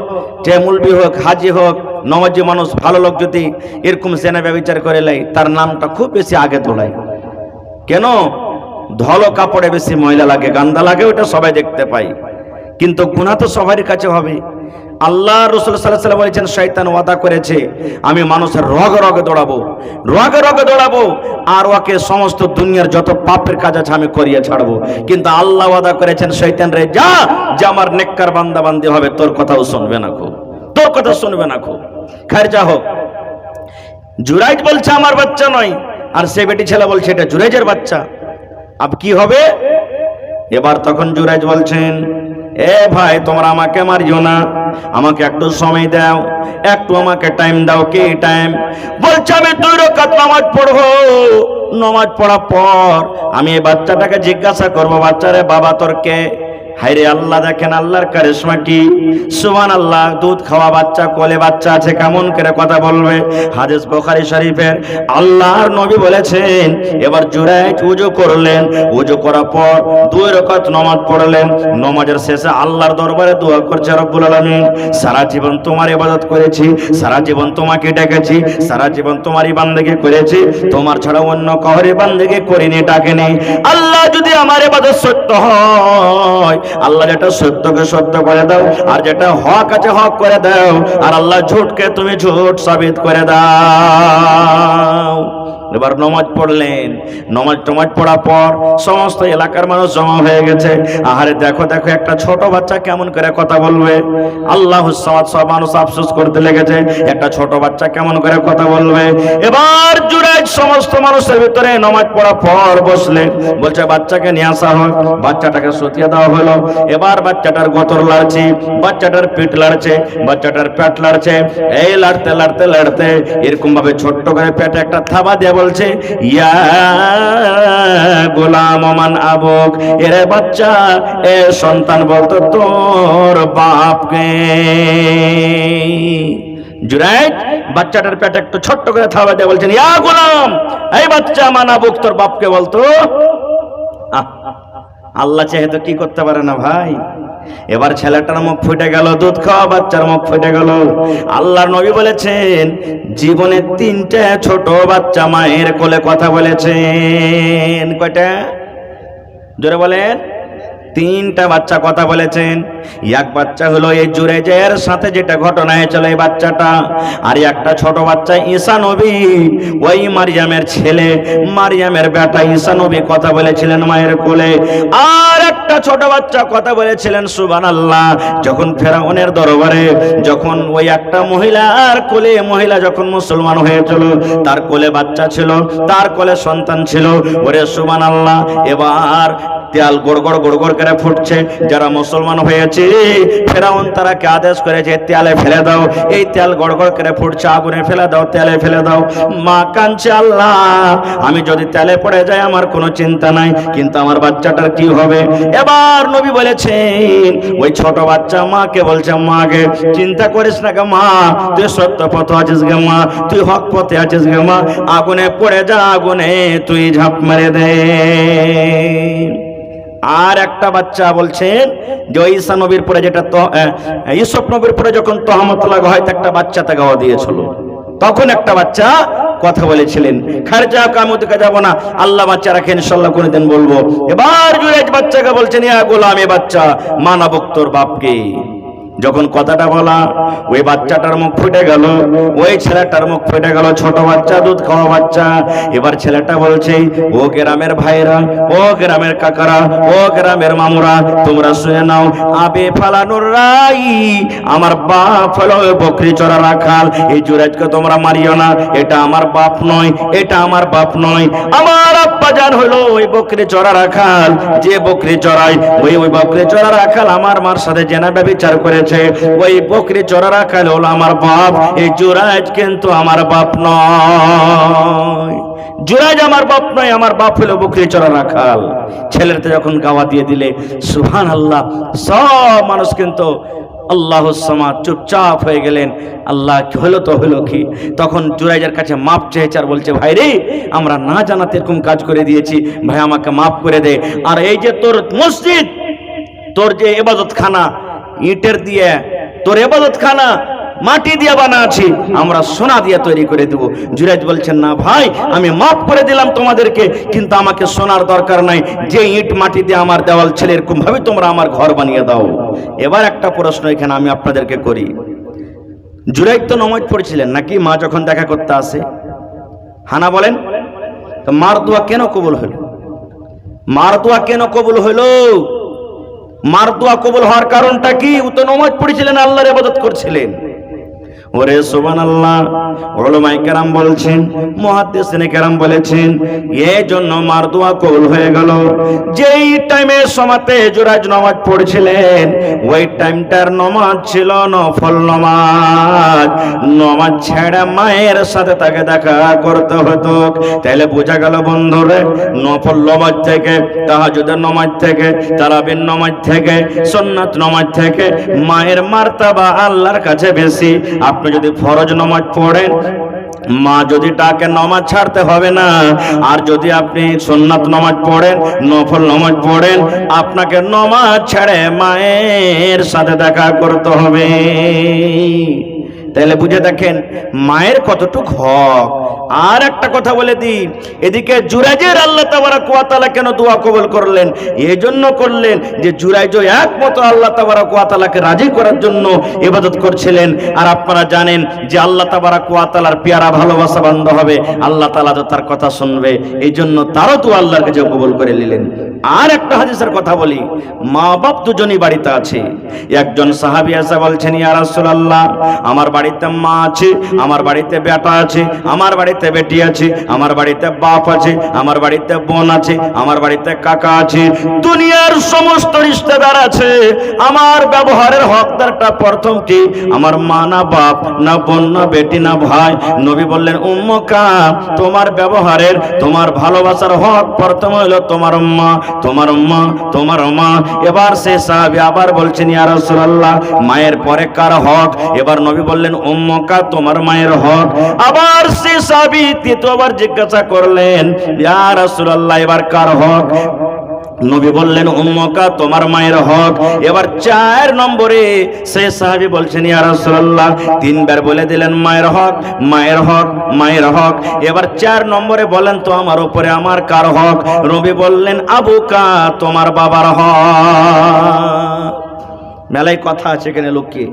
মুলবি হোক, হাজি হোক, নমাজি মানুষ, ভালো লোক যদি এরকম জিনা ব্যভিচার করে লাই, তার নামটা খুব বেশি আগে তোলায়। কেন? ধলো কাপড়ে বেশি ময়লা লাগে, গান্দা লাগে, ওটা সবাই দেখতে পাই, কিন্তু গুনাহ তো সবারই কাছে হবে। আল্লাহ রাসূল সাল্লাল্লাহু আলাইহি ওয়াসাল্লাম বলেছেন, শয়তান ওয়াদা করেছে আমি মানুষের রগে রগে দৌড়াবো, রগে রগে দৌড়াবো, আর ওকে সমস্ত দুনিয়ার যত পাপের কাজ আছে আমি করিয়ে ছাড়বো। কিন্তু আল্লাহ ওয়াদা করেছেন, শয়তান রে যা, যে আমার নেককার বান্দা বান্দি হবে, তোর কথাও শুনবে না, তোর কথা শুনবে না। খায়ের যা হোক, জুরাইজ বলছে আমার বাচ্চা নয়, আর সে বেটি ছেলে বলছে এটা জুরাইজের বাচ্চা। আব কি হবে? এবার তখন জুরাইজ বলছেন, এ ভাই তোমরা আমাকে মারিও না, আমাকে একটু সময় দাও, একটু আমাকে টাইম দাও। কি টাইম? বলছে আমি 2 রাকাত নামাজ পড়বো, নামাজ পড়ার পর আমি এই বাচ্চাটাকে জিজ্ঞাসা করবো, বাচ্চারে বাবা তোর কে? হায়রে আল্লাহ, দেখেন আল্লাহর কারিশমা কি, সুবহানাল্লাহ। দুধ খাওয়া বাচ্চা, কোলে বাচ্চা আছে, কেমন করে কথা বলবে? হাদিস বুখারী শরীফের। আল্লাহর নবী বলেছেন, এবার জুরাইজ ওযু করলেন, ওযু করার পর 2 রাকাত নামাজ পড়লেন। নামাজের শেষে আল্লাহর দরবারে দোয়া করছে, রব্বুল আলামিন সারা জীবন তোমার ইবাদত করেছি, সারা জীবন তোমাকে ডেকেছি, সারা জীবন তোমারই বান্দেগি করেছি, তোমার ছাড়া অন্য কাউরে বান্দেগি করিনি, ডাকেনি। আল্লাহ যদি আমার ইবাদত সত্য হয়, আল্লাহ যেটা সত্যকে সত্য করে দাও, আর যেটা হক আছে হক করে দাও, আর আল্লাহ ঝুটকে তুমি ঝুট সাবিত করে দাও। এবার নামাজ পড়লেন, নামাজ পড়ার পর সমস্ত এলাকার মানুষ জমা হয়ে গেছে। আহারে দেখো দেখো একটা ছোট বাচ্চা কেমন করে কথা বলবে। আল্লাহুস সামাদ, সব মানুষ আফসোস করতে লেগেছে, একটা ছোট বাচ্চা কেমন করে কথা বলবে। এবার জুরাইজ সমস্ত মানুষের ভিতরে নামাজ পড়ার পর বসলেন, বলছে বাচ্চাকে নিয়ে আসা হোক। বাচ্চাটাকে সতিয়ে দেওয়া হলো। এবার বাচ্চাটার গতর লাড়ছে, বাচ্চাটার পিঠ লাড়ছে, বাচ্চাটার পেট লাড়ছে। এই লাড়তে লাড়তে লাড়তে এরকম ভাবে ছোট্ট করে পেটে একটা থাবা দিয়ে বলছে, ইয়া গোলাম মান আবুক, এরে বাচ্চা, এ সন্তান বলতো তোর বাপকে। জুরাইজ বাচ্চাটার পেটে একটু ছোট্ট করে থাবা দিয়ে বলছেন, ইয়া গোলাম, এই বাচ্চা মান আবুক, তোর বাপকে বলতো। আল্লাহ যেহেতু কি করতে পারে না ভাই। এবার ছেলেটার মুখ ফুটে গেল, দুধ খাওয়া বাচ্চার মুখ ফুটে গেল। আল্লাহর নবী বলেছেন জীবনে 3টে ছোট বাচ্চা মায়ের কোলে কথা বলেছেন। কয়টা? জোরে বলেন। 3টা বাচ্চা কথা বলেছেন। এক বাচ্চা হলো এই জুরাইজের সাথে যেটা ঘটনা হয়েছিল এই বাচ্চাটা, আর একটা ছোট বাচ্চা ঈসা নবী, ওই মারিয়ামের ছেলে, মারিয়ামের বেটা ঈসা নবী কথা বলেছিলেন মায়ের কোলে। আর একটা ছোট বাচ্চা কথা বলেছিলেন সুবহানাল্লাহ, যখন ফেরাউনের দরবারে, যখন ওই একটা মহিলার কোলে, মহিলা যখন মুসলমান হয়েছিল, তার কোলে বাচ্চা ছিল, তার কোলে সন্তান ছিল। ওরে সুবহানাল্লাহ। এবার তেল গড়গড় গড়গড় করে ফুটছে। যারা মুসলমান হয়েছে ফেরাউন তারাকে আদেশ করেছে তেলে ফেলে দাও। এই তেল গড়গড় করে ফুটছে, আগুনে ফেলে দাও, তেলে ফেলে দাও। মা কাঁদছে, আল্লাহ আমি যদি তেলে পড়ে যাই আমার কোনো চিন্তা নাই, কিন্তু আমার বাচ্চাটার কি হবে। এবার নবী বলেছেন ওই ছোট বাচ্চা মাকে বলছে, মা গে চিন্তা করিস না গে মা, তুই সত্য পথে আছিস গে মা, তুই হক পথে আছিস গে মা, আগুনে পড়ে যা, আগুনে তুই ঝাঁপ মেরে দে। আর একটা বাচ্চা বলছেন যে ঈসা নবীর পরে যেটা ইউসুফ নবীর পরে যখন তহমত লাগা হয় একটা বাচ্চা তাকে গাওয়া দিয়েছিল, তখন একটা বাচ্চা কথা বলেছিলেন, খারজা কামুদকে যাব না, আল্লাহ বাচ্চা রাখে ইনশাআল্লাহ কোনদিন বলবো। এবার জুরাইজ বাচ্চাকে বলছেন, ইয়া গোলাম, এ বাচ্চা মানাবুক তোর বাপকে। যখন কথাটা বলা, ওই বাচ্চাটার মুখ ফুটে গেল, ওই ছেলেটার মুখ ফুটে গেল, ছোট বাচ্চা, দুধ খাওয়া বাচ্চা। এবার ছেলেটা বলছে, ও গ্রামের ভাইরা, ও গ্রামের কাকারা, ও গ্রামের মামুরা, তোমরা শুনে নাও, আবে ফালানোর রাই, আমার বাপ হলো বকরি চড়া রাখাল। এই জুরাইজকে তোমরা মারিও না, এটা আমার বাপ নয়, এটা আমার বাপ নয়। আমার আব্বা জান হলো ওই বকরি চড়া রাখাল, যে বকরি চড়ায় ওই বকরি চড়া রাখাল আমার মার সাথে জেনা ব্যভিচার করে, ওই বকরি চড়া রাখাল হলো আমার বাপ। এই জুরাইজ কিন্তু আমার বাপ নয়, জুরাইজ আমার বাপ নয়, আমার বাপ হলো বকরি চড়া রাখাল। ছেলেটা যখন গাওয়া দিয়ে দিলে, সুবহানাল্লাহ, সব মানুষ কিন্তু আল্লাহুস সামাদ চুপচাপ হয়ে গেলেন। আল্লাহ হলো তো হলো কি। তখন জুরাইজের কাছে মাপ চেয়েছে আর বলছে, ভাই রে, আমরা না জানাতে এরকম কাজ করে দিয়েছি, ভাই আমাকে মাফ করে দে। আর এই যে তোর মসজিদ, তোর যে ইবাদত খানা, ইটের দিয়ে তোর ইবাদত খানা মাটি দিয়ে বানাচ্ছি, আমরা সোনা দিয়ে তৈরি করে দেব। জুরাইজ বলছেন, না ভাই, আমি মাফ করে দিলাম তোমাদেরকে, কিন্তু আমাকে সোনার দরকার নাই, যে ইট মাটি দিয়ে আমার দেওয়াল ছেলে এরকম ভাবে তোমরা আমার ঘর বানিয়ে দাও। এবার একটা প্রশ্ন এখানে আমি আপনাদেরকে করি, জুরাইজ তো নামাজ পড়ছিলেন নাকি মা যখন দেখা করতে আসে? হানা বলেন তো, মার দোয়া কেন কবুল হলো? মার দোয়া কেন কবুল হলো? মার দোয়া কবুল হওয়ার কারণটা কি? ও তো নামাজ পড়ছিলেন, আল্লাহর ইবাদত করছিলেন। ওরে সুবহানাল্লাহ, উলামায়ে কেরাম বলছেন, মুহাদ্দিসিনে কেরাম বলেছেন, এই জন্য মার দোয়া কবুল হয়ে গেল। যেই টাইমে সমাতে জুরাইজ নামাজ পড়ছিলেন, ওই টাইমটার নামাজ ছিল নফল নামাজ। নামাজ ছেড়ে মায়ের সাথে তাকে দেখা করতে হতো। তাহলে বোঝা গেল বন্ধুরে, নফল নামাজ থেকে, তাহাজ্জুদের নামাজ থেকে, তারাবির নামাজ থেকে, সুন্নাত নামাজ থেকে মায়ের মার্তাবা আল্লাহর কাছে বেশি। আপনি যদি ফরজ নামাজ পড়েন, মা যদি ডাকে নামাজ ছাড়তে হবে না। আর যদি আপনি সুন্নাত নামাজ পড়েন, নফল নামাজ পড়েন, আপনাকে নামাজ ছেড়ে মায়ের সাথে দেখা করতে হবে। তাহলে বুঝে দেখেন মায়ের কতটুক হক। আর একটা কথা বলে দিই, এদিকে জুরাইজের আল্লাহ তাবারক ওয়া তাআলা কেন দোয়া কবুল করলেন? এই জন্য করলেন যে জুরাইজ একমত আল্লাহ তাবারক ওয়া তাআলাকে রাজি করার জন্য ইবাদত করছিলেন। আর আপনারা জানেন যে আল্লাহ তাবারক ওয়া তাআলার পেয়ারা ভালোবাসা বান্দা হবে, আল্লাহ তাআলা তো তার কথা শুনবে, এই জন্য তারও তো আল্লাহর কাছে কবুল করে নিলেন। আর একটা হাদিসের কথা বলি, মা বাপ দুজনই বাড়িতে আছে। একজন সাহাবী এসে বলছেন, ইয়া রাসূলুল্লাহ, আমার বাড়িতে মা আছে, আমার বাড়িতে বেটা আছে, আমার বাড়িতে বেটি আছে, আমার বাড়িতে বাপ আছে, আমার বাড়িতে বোন আছে, আমার বাড়িতে কাকা আছে, দুনিয়ার সমস্ত রিশতেদার আছে, আমার ব্যবহারের হকদারটা প্রথম কি? আমার মা না বাপ না বোন না বেটি না ভাই? নবী বললেন, উম্মুকা, তোমার ব্যবহারের তোমার ভালোবাসার হক প্রথম হলো তোমার মা, তোমার মা, তোমার মা। এবার সে সাহাবী আবার বলছেন, ইয়া রাসূলুল্লাহ, মায়ের পরে কার হক? এবার নবী বললেন, উম্মুকা, তোমার মায়ের হক। আবার সে সাহাবী তৃতীয়বার জিজ্ঞাসা করলেন, ইয়া রাসূলুল্লাহ, এবার কার হক? নবী বললেন, উম্মুকা, তোমার মায়ের হক। এবার 4 নম্বরে সে সাহাবী বলছেন, ইয়া রাসূলুল্লাহ, 3 বার বলে দিলেন মায়ের হক, মায়ের হক, মায়ের হক। এবার 4 নম্বরে বলেন তো আমার উপরে আমার কার হক? নবী বললেন, আবুকা, তোমার বাবার হক। মেলায় কথা আছে এখানে লোককে,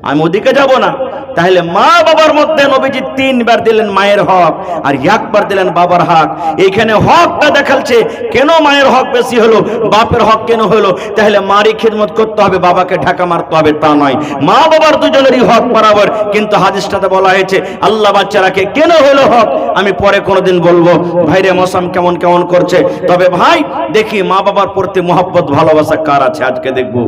আমি ওদিকে যাব না। তাহলে মা বাবার মধ্যে নবীজি 3 বার দিলেন মায়ের হক আর 1 বার দিলেন বাবার হক। এইখানে হকটা দেখাচ্ছে কেন মায়ের হক বেশি হলো, বাপের হক কেন হলো? তাহলে মারই খিদমত করতে হবে, বাবাকে ঢাকা মারতে হবে তা নয়, মা বাবার দুজনেরই হক বরাবর। কিন্তু হাদিসটাতে বলা হয়েছে আল্লাহ বাচ্চারাকে কেন হলো হক, আমি পরে কোনোদিন বলবো। ভাইরে মৌসুম কেমন কেমন করছে, তবে ভাই দেখি মা বাবার প্রতি মহব্বত ভালোবাসা কার আছে আজকে দেখবো।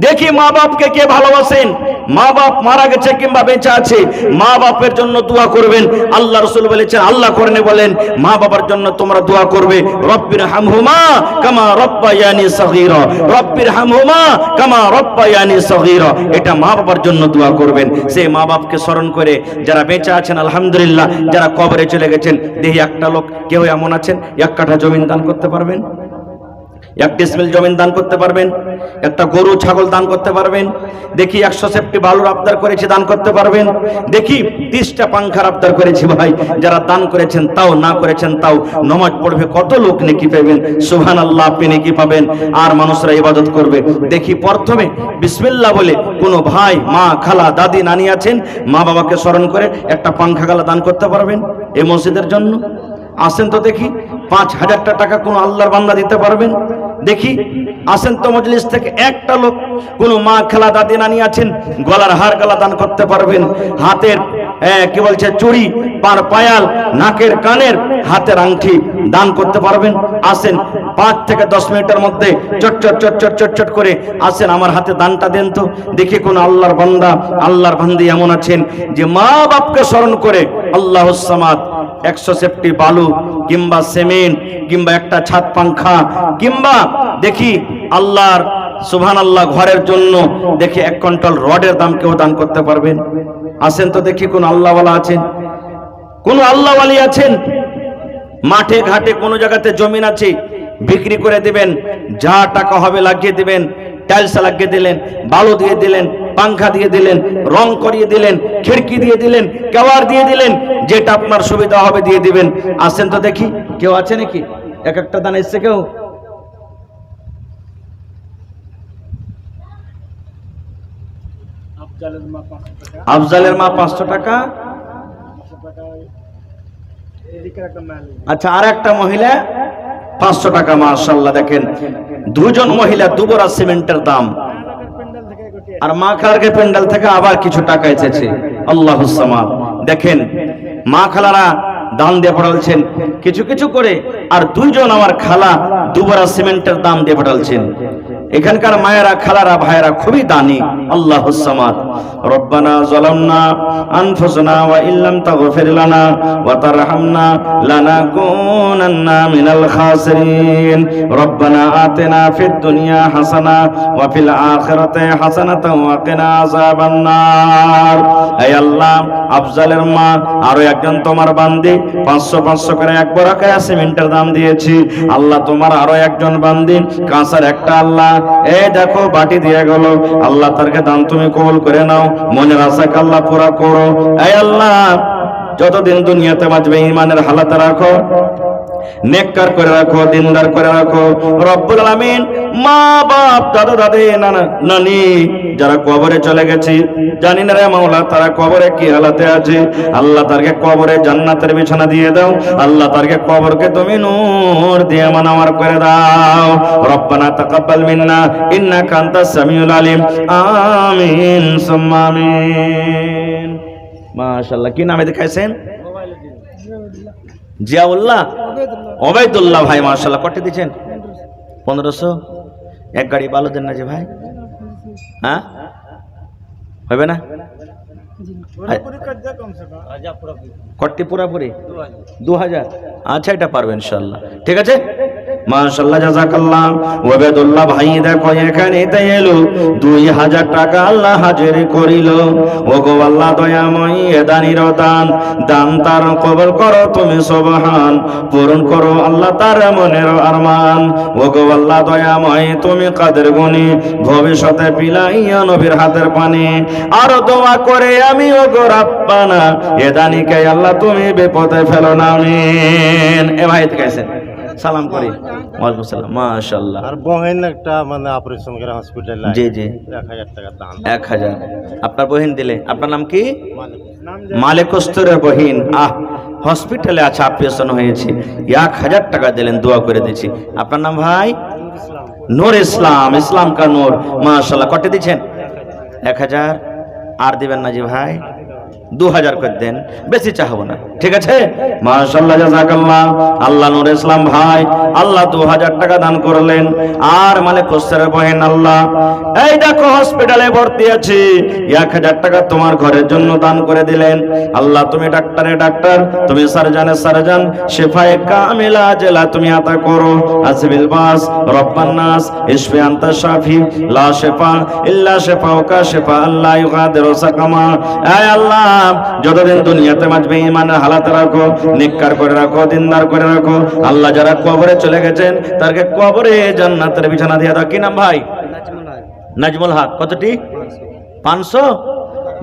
দেখি মা বাপকে কে ভালোবাসেন, মা বাপ মারা গেছে কিংবা বেঁচে আছে, মা বাপের জন্য দোয়া করবেন। আল্লাহ রাসূল বলেছেন, আল্লাহ কোরআনে বলেন, মা বাবার জন্য তোমরা দোয়া করবে, রব্বির হামহুমা কামা রব্বায়ানি সগীরা, রব্বির হামহুমা কামা রব্বায়ানি সগীরা। এটা মা বাবার জন্য দোয়া করবেন। সেই মা বাপকে স্মরণ করে যারা বেঁচে আছেন আলহামদুলিল্লাহ, যারা কবরে চলে গেছেন, দেখি একটা লোক কেউ এমন আছেন 1 কাঠা জমিন দান করতে পারবেন, 1 ডিসমিল জমিন দান করতে পারবেন, একটা গরু ছাগল দান করতে পারবেন, দেখি 100 সেফটি বালুর আবদার করেছি দান করতে পারবেন, দেখি 30টা পাংখার আবদার করেছি। ভাই যারা দান করেছেন তাও, না করেছেন তাও, নামাজ পড়বে কত লোক নেকি পাবেন, সুবহানাল্লাহ, আপনি নেকি পাবেন, আর মানুষরা ইবাদত করবে। দেখি প্রথমে বিসমিল্লাহ বলে কোনো ভাই, মা, খালা, দাদি, নানি আছেন, মা বাবাকে স্মরণ করে একটা পাংখা গালা দান করতে পারবেন এই মসজিদের জন্য? আসেন তো দেখি। 5000 টাকা কোন আল্লাহর বান্দা দিতে পারবেন? দেখি আসেন তো মজলিস থেকে একটা লোক, কোন মা, খালা, দাদি, নানি আছেন, গলার হার গলা দান করতে পারবেন, হাতের কি বলছে চুড়ি, পার পায়াল, নাকের কানের, হাতের আংটি দান করতে পারবেন? আসেন 5 থেকে 10 মিনিটের মধ্যে চটচট চটচট চটচট করে আসেন, আমার হাতে দানটা দেন তো দেখি কোন আল্লাহর বান্দা, আল্লাহর বান্দি এমন আছেন যে মা বাপকে স্মরণ করে আল্লাহুস সামাদ 100 সেফটি বালু কিংবা সিমেন্ট কিংবা একটা ছাদ পাংখা কিংবা দেখি আল্লাহর সুবহানাল্লাহ ঘরের জন্য দেখি 1 কুইন্টাল রডের দাম কেউ দান করতে পারবেন? আসেন তো দেখি কোন আল্লাহওয়ালা আছেন, কোন আল্লাহওয়ালি আছেন? মাঠে ঘাটে কোন জায়গাতে জমিন আছে, বিক্রি করে দিবেন, যা টাকা হবে লাগিয়ে দিবেন, টাইলস লাগিয়ে দিলেন, বালু দিয়ে দিলেন, পাংখা দিয়ে দিলেন, রং করিয়ে দিলেন, খিড়কি দিয়ে দিলেন, কেওয়ার দিয়ে দিলেন, যেটা আপনার সুবিধা হবে দিয়ে দিবেন। আসেন তো দেখি কেউ আছে নাকি? 1-1টা দান এসছে কেউ? আফজালের মা 500 টাকা। আচ্ছা, আর একটা মহিলা 500 টাকা। মাশাআল্লাহ, দেখেন 2 জন মহিলা 2 বড়া সিমেন্টের দাম, আর মা খালার প্যান্ডেল থেকে আবার কিছু টাকা এসেছে। আল্লাহুস সামাদ। দেখেন মা খালারা দান দিয়ে পাঠালছেন কিছু কিছু করে, আর 2 জন আমার খালা 2 বড়া সিমেন্টের দাম দিয়ে পাঠালছেন। এখানকার মায়েরা, খালারা, ভাইয়েরা খুবই দানি। আল্লাহুস সামাদ। রব্বানা যালামনা আনফুসানা ওয়া ইল্লাম তাগফির লানা ওয়া তারহামনা লানাকুনান্না মিনাল খাসিরিন। রব্বানা আতিনা ফিদ দুনিয়া হাসানা ওয়া ফিল আখিরাতি হাসানাতাও ওয়া কিনা আযাবান নার। হে আল্লাহ, আফজালের মা আরো একজন তোমার বান্দি 500 করে 1 বড়া কায়া সিমেন্টের দাম দিয়েছি। আল্লাহ, তোমার আরো একজন বান্দি কাঁসার একটা আল্লাহ এই দেখো বাটি দিয়ে গেল, আল্লাহ তারকে দান তুমি কবুল করে নাও, মনের আশাকে আল্লাহ পুরা করো। এই আল্লাহ যতদিন দুনিয়াতে বাঁচবে ইমানের হালাতে রাখো, নেককার করে রাখো, দিনদার করে রাখো রব্বুল আলামিন। মা বাপ দাদা দাদি নানা নানি যারা কবরে চলে গেছে, জানি না রে মাওলা তারা কবরে কি হালাতে আছে, আল্লাহ তারকে কবরে জান্নাতের বিছানা দিয়ে দাও, আল্লাহ তারকে কবরকে তুমি নূর দিয়ে মানাওয়ার করে দাও। রব্বানা তাকাব্বাল মিন্না ইন্নাকা আনতাস সামিউল আলিম। আমিন সুম্মা আমিন। মাশাআল্লাহ। কি নামে দেখাইছেন? জিয়াউল্লাহ ওবায়দুল্লাহ ভাই, মাশাআল্লাহ। কত দিয়েছেন? 1500। এক গাড়ি বালু দেন না যে ভাই, হ্যাঁ হবে না? কটটি পুরাপুরি 2000। আচ্ছা এটা পারবেন ইনশাআল্লাহ, ঠিক আছে। মাশাআল্লাহ জাযাকাল্লাহ। ওবায়দুল্লাহ ভাই দেখো এখানে এলো 2000 টাকা আল্লাহ হাজির করিল। ওগো আল্লাহ দয়াময় এ দানির দান, দান তার কবুল করো তুমি সুবহান, পূরণ করো আল্লাহ তার মনের আরমান। ওগো আল্লাহ দয়াময় তুমি কাদের গুণী, ভবিষ্যতে পিলাইয়া নবীর হাতের পানি। আর দোয়া করে আমি ওগো রাব্বানা এ দানিকে আল্লাহ তুমি বিপদে ফেলো না, আমিন। এ ভাই দেখেছেন সালাম করি। ওয়ালাইকুম সালাম। মাশাআল্লাহ। আর বহেন একটা মানে অপারেশন করে হসপিটালে, জি জি 1000 টাকা দাম। 1000 আপনার বহিন দিলে। আপনার নাম কি? মালিক কস্তরের বহিন। হসপিটালে আছে, অপারেশন হয়েছে, 1000 টাকা দিলেন, দোয়া করে দিয়েছি। আপনার নাম ভাই? নূর ইসলাম, ইসলাম কা নূর। মাশাআল্লাহ। কত দিচ্ছেন? 1000। আর দিবেন না জি ভাই? 2000 করে দেন, বেশি চাহবো না, ঠিক আছে। মাশাআল্লাহ জাযাকাল্লাহ। আল্লাহ নূর ইসলাম ভাই আল্লাহ 2000 টাকা দান করলেন। আর মালিক কস্তরের বহেন আল্লাহ এই দেখো হসপিটালে ভর্তি আছি, 1000 টাকা তোমার ঘরের জন্য দান করে দিলেন। আল্লাহ তুমি ডাক্তারে ডাক্তার, তুমি সার্জনে সার্জন, শিফায়ে কামিলা জেলা তুমি আতা করো। আসবিল বাস রব্বান নাস ইশফি আনতা শাফি লা শিফা ইল্লা শিফাউকা শিফা আল্লাহ ইউগাদিরু সাকামা। আয় আল্লাহ যতদিন দুনিয়াতে বাঁচবে ইমানের হালাতে রাখো, নেককার করে রাখো, দিনদার করে রাখো। আল্লাহ যারা কবরে চলে গেছেন তাদেরকে কবরে জান্নাতের বিছানা দিয়ে দাও। কি নাম ভাই? নাজমুল হক। কতটি? 500।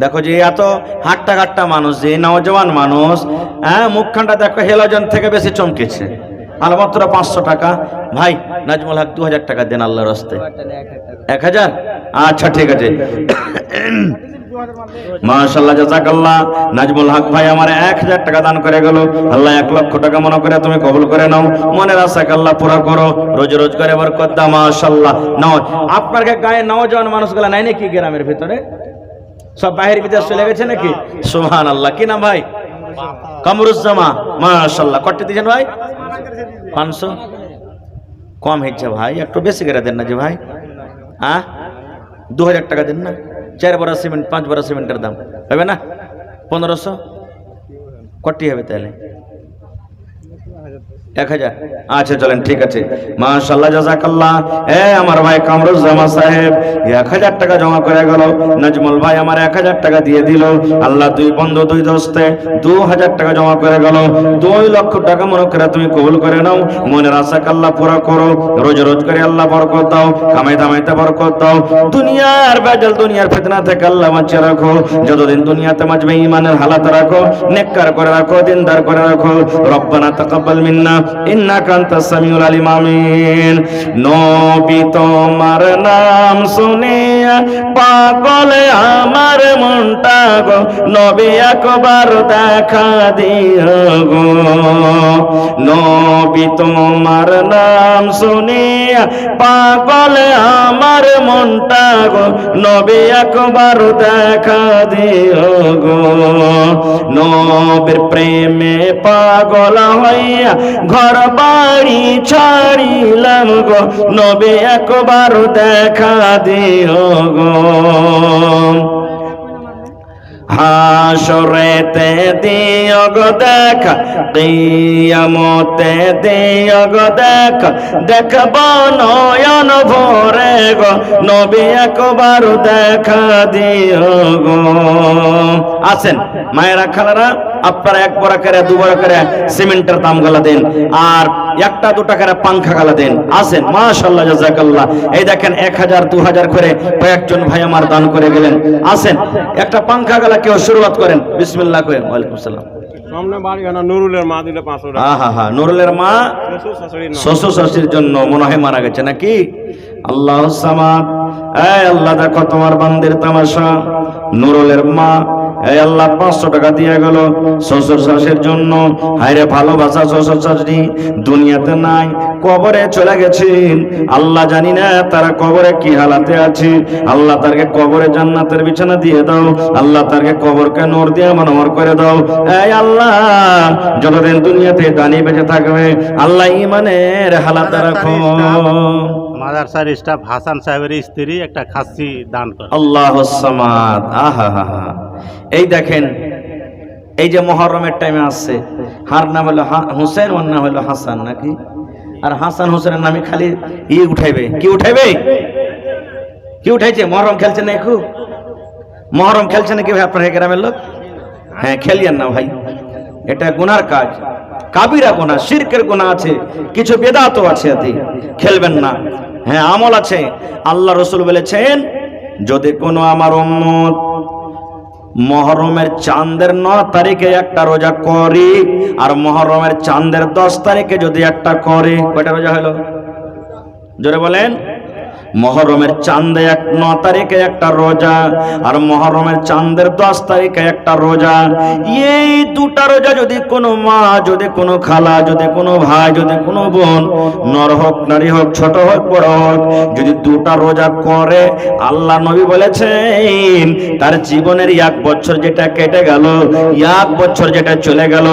দেখো যে এত হাট্টা কাট্টা মানুষ, যে নওজওয়ান মানুষ, হ্যাঁ মুখখানটা দেখো হেলোজেন থেকে বেশি চমকেছে। আর মাত্র 500 টাকা। ভাই নাজমুল হক 2000 টাকা দেন আল্লাহর রাস্তায়। 1000। আচ্ছা ঠিক আছে। মাশাআল্লাহ জাযাকাল্লাহ। নাজমুল হক ভাই আমার 1000 টাকা দান করে গেল। আল্লাহ 1 লক্ষ টাকা মনে করে তুমি কবুল করে নাও, মনের আশাকে আল্লাহ পুরা করো, রোজ রোজ করে বরকত দাও। মাশাআল্লাহ। নাও আপনার গায়ে নওজওয়ান মানুষগুলা নাই নাকি গ্রামের ভিতরে? সব বাইরের বিদেশ চলে গেছে নাকি? সুবহানাল্লাহ। কি নাম ভাই? কামরুজ্জামা। মাশাআল্লাহ। কত দিয়েছেন ভাই? 500। কম হয়েছে ভাই, একটু বেশি করে দেন না যে ভাই। 2000 টাকা দেন না। 4 বড়া সিমেন্ট 5 বড়া সিমেন্টের দাম হবে না? 1500। কটি হবে তাহলে? 1000। আচ্ছা চলেন, ঠিক আছে। মাশাআল্লাহ জাযাকাল্লাহ। আমার ভাই কামরুজ্জামা সাহেব 1000 টাকা জমা করে গেল। নাজমুল ভাই আমার 1000 টাকা দিয়ে দিল। আল্লাহ দুই বন্ধু দুই দোস্তে 2000 টাকা জমা করে গেল। 2 লক্ষ টাকা মনে করে তুমি কবুল করে নাও, মনের আশাকে আল্লাহ পুরা করো, রোজ রোজ করে আল্লাহ বরকত দাও, কামাই দামাইতে বরকত দাও, দুনিয়ার বেজাল দুনিয়ার ফিতনা থেকে আল্লাহ বাঁচিয়ে রাখো। যতদিন দুনিয়াতে বাঁচবে ইমানের হালাতে রাখো, নেককার করে রাখো, দিনদার করে রাখো। রব্বানা তাকাব্বাল মিন্না ইন্নাকা আনতাস সামিউল আলিম। আমিন। নবী তোমার নাম শুনে পাগল আমার মনটা গো, নবী একবার দেখা দিও গো। নবী তোমার নাম শুনে পাগল আমার মনটা গো, নবী একবার দেখা দিও গো। নবীর প্রেমে পাগল হইয়া ঘর বাড়ি ছাড়িলাম গো, নবী একবার দেখা দিও গো। হাসরেতে দিও গো দেখা, কিয়ামতে দিও গো দেখা, দেখব নয়ন ভরে গো নবী একবার দেখা দিও গো। আছেন মায়েরা খালারা, আপনারা এক বড় করে দু বড় করে সিমেন্টের দাম গালা দেন, আর একটা দুটা করে পাংখা গালা দেন। আসেন, মাশাআল্লাহ, জাযাকাল্লাহ। এই দেখেন 1000 2000 করে কয়েকজন ভাই আমার দান করে গেলেন। আসেন একটা পাংখা গালা কেউ শুরুয়াত করেন বিসমিল্লাহ করে। ওয়ালাইকুম আসসালাম। সামনে বাড়ি না নুরুলের মা দিলে 500 টাকা। হা নুরুলের মা শ্বশুর শাশুড়ির জন্য মনে হয় মারা গেছে নাকি? আল্লাহ সামাদ। এই আল্লাহ দেখো তোমার বান্দির তামাশা। নুরুলের মা এই আল্লাহ 500 টাকা দিয়ে গেল শ্বশুর শাশুড়ির জন্য। হায়রে ভালোবাসা শ্বশুর শাশুড়ি দুনিয়াতে নাই, কবরে চলে গেছেন। আল্লাহ জানি না তারা কবরে কি হালাতে আছে। আল্লাহ তারকে কবরে জান্নাতের বিছানা দিয়ে দাও। আল্লাহ তারকে কবরকে নূর দিয়ে মনোহর করে দাও। এই আল্লাহ যতদিন দুনিয়াতে দানি বেঁচে থাকবে আল্লাহ ঈমানের হালাতে রাখো। মাদ্রাসার স্টাফ হাসান সাহেবের স্ত্রী একটা খাসি দান করে। আল্লাহুস সামাদ। আহা হা হা। এই দেখেন, এই যে মুহররমের টাইমে আসছে, হার নাম হলো হুসেন, ওর নাম হলো হাসান নাকি? আর হাসান হুসেনের নামে খালি উঠাইবে। কি উঠাইবে? কি উঠাইছে? মুহররম খেলছে না? খুব মুহররম খেলছে না কি ভাই আপনার গ্রামের লোক? হ্যাঁ, খেলিয়েন না ভাই, এটা গুনার কাজ, কাবিরা গুনাহ, শিরকের গুনাহ আছে, কিছু বেদাতও আছে, এতে খেলবেন না। হ্যাঁ, আমল আছে। আল্লাহ রাসূল বলেছেন, যদি কোনো আমার উম্মত মুহররমের চাঁদের 9 তারিখে একটা রোজা করি, আর মুহররমের চাঁদের 10 তারিখে যদি একটা করে, কয়টা রোজা হলো? জোরে বলেন। মুহররমের চাঁদে 9 তারিখে একটা রোজা, আর মুহররমের চাঁদের 10 তারিখে একটা রোজা। এই দুটা রোজা যদি কোনো মা, যদি কোনো খালা, যদি কোনো ভাই, যদি কোনো বোন, নর হোক নারী হোক, ছোট হোক বড় হোক, যদি দুটা রোজা করে, আল্লাহ নবী বলেছেন তার জীবনের 1 বছর যেটা কেটে গেল, 1 বছর যেটা চলে গেল,